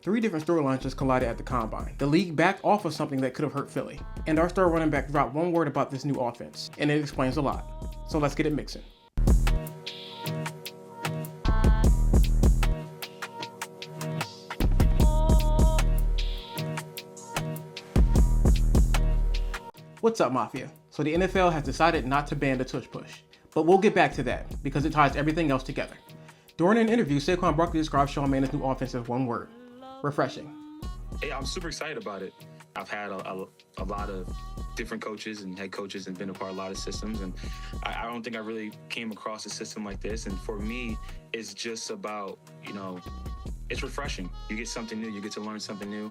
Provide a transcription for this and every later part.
Three different storylines just collided at the combine. The league backed off of something that could have hurt Philly, and our star running back dropped one word about this new offense, and it explains a lot. So let's get it mixing. What's up, Mafia? So the NFL has decided not to ban the Tush push, but we'll get back to that because it ties everything else together. During an interview, Saquon Barkley described Sean Mannon's new offense as one word: refreshing. Hey, I'm super excited about it. I've had a lot of different coaches and head coaches and been a part of a lot of systems, and I don't think I really came across a system like this. And for me, it's just about, it's refreshing. You get something new. You get to learn something new.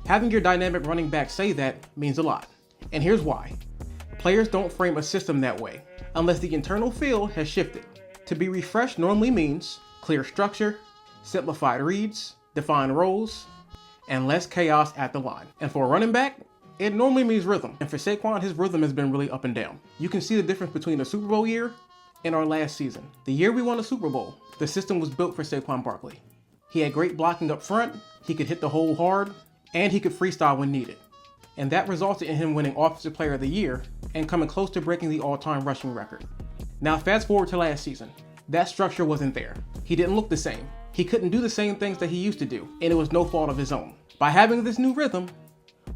Having your dynamic running back say that means a lot. And here's why. Players don't frame a system that way unless the internal feel has shifted. To be refreshed normally means clear structure, simplified reads, defined roles, and less chaos at the line. And for a running back, it normally means rhythm. And for Saquon, his rhythm has been really up and down. You can see the difference between the Super Bowl year and our last season. The year we won the Super Bowl, the system was built for Saquon Barkley. He had great blocking up front, he could hit the hole hard, and he could freestyle when needed. And that resulted in him winning Offensive Player of the Year and coming close to breaking the all-time rushing record. Now fast forward to last season. That structure wasn't there. He didn't look the same. He couldn't do the same things that he used to do, and it was no fault of his own. By having this new rhythm,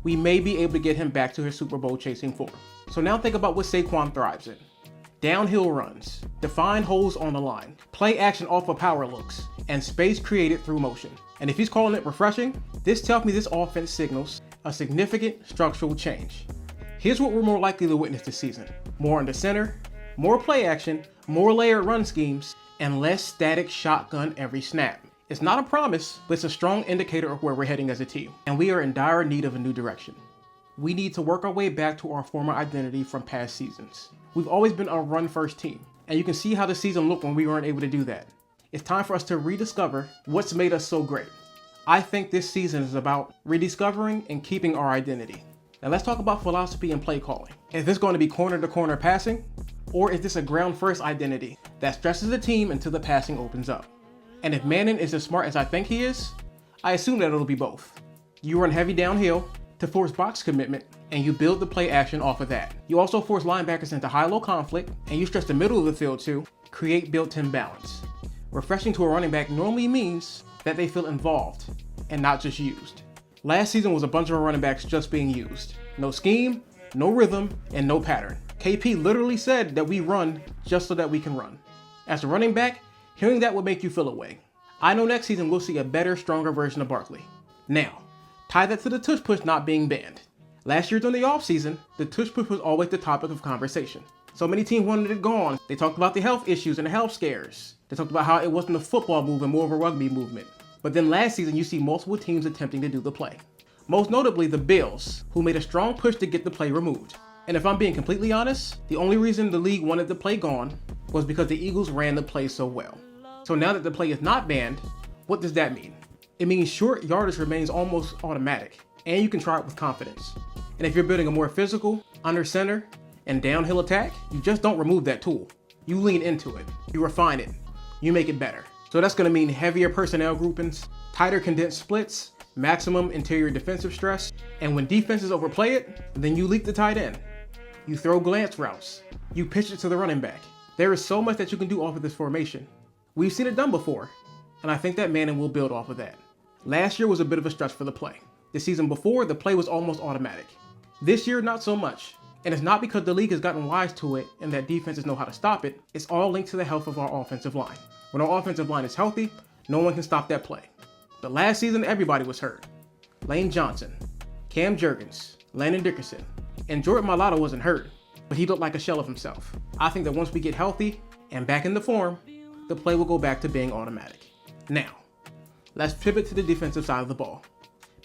we may be able to get him back to his Super Bowl chasing form. So now think about what Saquon thrives in. Downhill runs, defined holes on the line, play action off of power looks, and space created through motion. And if he's calling it refreshing, this tells me this offense signals a significant structural change. Here's what we're more likely to witness this season: more in the center, more play action, more layered run schemes, and less static shotgun every snap. It's not a promise, but it's a strong indicator of where we're heading as a team, and we are in dire need of a new direction. We need to work our way back to our former identity from past seasons. We've always been a run-first team, and you can see how the season looked when we weren't able to do that. It's time for us to rediscover what's made us so great. I think this season is about rediscovering and keeping our identity. Now let's talk about philosophy and play calling. Is this going to be corner-to-corner passing? Or is this a ground-first identity that stresses the team until the passing opens up? And if Manning is as smart as I think he is, I assume that it'll be both. You run heavy downhill to force box commitment, and you build the play action off of that. You also force linebackers into high-low conflict, and you stretch the middle of the field to create built-in balance. Refreshing to a running back normally means that they feel involved and not just used. Last season was a bunch of running backs just being used. No scheme, no rhythm, and no pattern. KP literally said that we run just so that we can run. As a running back, hearing that would make you feel away. I know next season we'll see a better, stronger version of Barkley. Now, tie that to the Tush push not being banned. Last year during the offseason, the Tush push was always the topic of conversation. So many teams wanted it gone. They talked about the health issues and the health scares. They talked about how it wasn't a football movement, more of a rugby movement. But then last season, you see multiple teams attempting to do the play. Most notably the Bills, who made a strong push to get the play removed. And if I'm being completely honest, the only reason the league wanted the play gone was because the Eagles ran the play so well. So now that the play is not banned, what does that mean? It means short yardage remains almost automatic, and you can try it with confidence. And if you're building a more physical, under center, and downhill attack, you just don't remove that tool. You lean into it, you refine it, you make it better. So that's gonna mean heavier personnel groupings, tighter condensed splits, maximum interior defensive stress, and when defenses overplay it, then you leak the tight end. You throw glance routes, you pitch it to the running back. There is so much that you can do off of this formation. We've seen it done before, and I think that Manning will build off of that. Last year was a bit of a stretch for the play. The season before, the play was almost automatic. This year, not so much. And it's not because the league has gotten wise to it and that defenses know how to stop it. It's all linked to the health of our offensive line. When our offensive line is healthy, no one can stop that play. But last season, everybody was hurt. Lane Johnson, Cam Jurgens, Landon Dickerson, and Jordan Mailata wasn't hurt, but he looked like a shell of himself. I think that once we get healthy and back into form, the play will go back to being automatic. Now, let's pivot to the defensive side of the ball.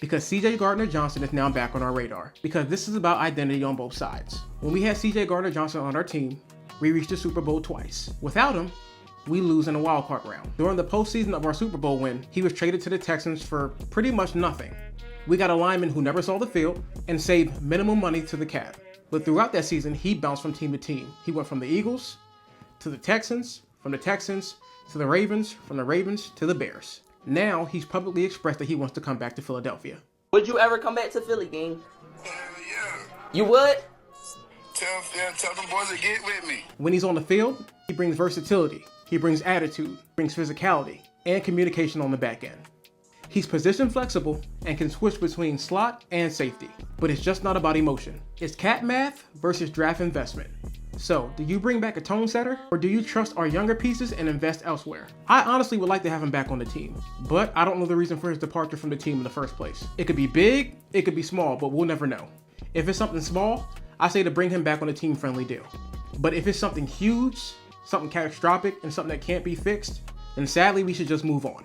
Because CJ Gardner-Johnson is now back on our radar. Because this is about identity on both sides. When we had CJ Gardner-Johnson on our team, we reached the Super Bowl twice. Without him, we lose in the wild card round. During the postseason of our Super Bowl win, he was traded to the Texans for pretty much nothing. We got a lineman who never saw the field and saved minimum money to the cap. But throughout that season, he bounced from team to team. He went from the Eagles to the Texans, from the Texans to the Ravens, from the Ravens to the Bears. Now he's publicly expressed that he wants to come back to Philadelphia. Would you ever come back to Philly, gang? Yeah. You would? Tell them boys to get with me. When he's on the field, he brings versatility, he brings attitude, brings physicality, and communication on the back end. He's position flexible and can switch between slot and safety, but it's just not about emotion. It's cat math versus draft investment. So, do you bring back a tone setter, or do you trust our younger pieces and invest elsewhere? I honestly would like to have him back on the team, but I don't know the reason for his departure from the team in the first place. It could be big, it could be small, but we'll never know. If it's something small, I say to bring him back on a team-friendly deal. But if it's something huge, something catastrophic, and something that can't be fixed, then sadly we should just move on.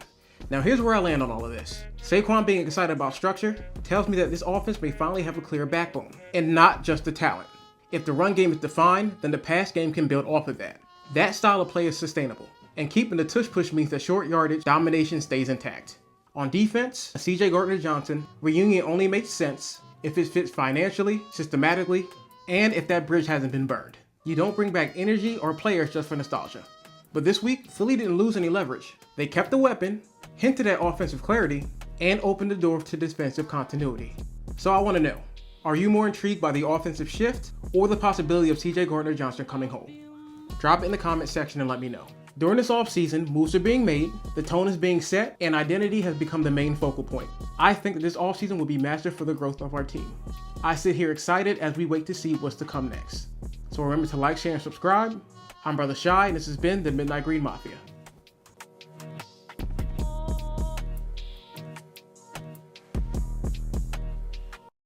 Now here's where I land on all of this. Saquon being excited about structure tells me that this offense may finally have a clear backbone, and not just the talent. If the run game is defined, then the pass game can build off of that. That style of play is sustainable, and keeping the tush push means that short yardage domination stays intact. On defense, CJ Gardner-Johnson reunion only makes sense if it fits financially, systematically, and if that bridge hasn't been burned. You don't bring back energy or players just for nostalgia. But this week, Philly didn't lose any leverage. They kept the weapon, hinted at offensive clarity, and opened the door to defensive continuity. So I want to know, are you more intrigued by the offensive shift or the possibility of CJ Gardner-Johnson coming home? Drop it in the comment section and let me know. During this offseason, moves are being made, the tone is being set, and identity has become the main focal point. I think that this offseason will be massive for the growth of our team. I sit here excited as we wait to see what's to come next. So remember to like, share, and subscribe. I'm Brother Shy, and this has been the Midnight Green Mafia.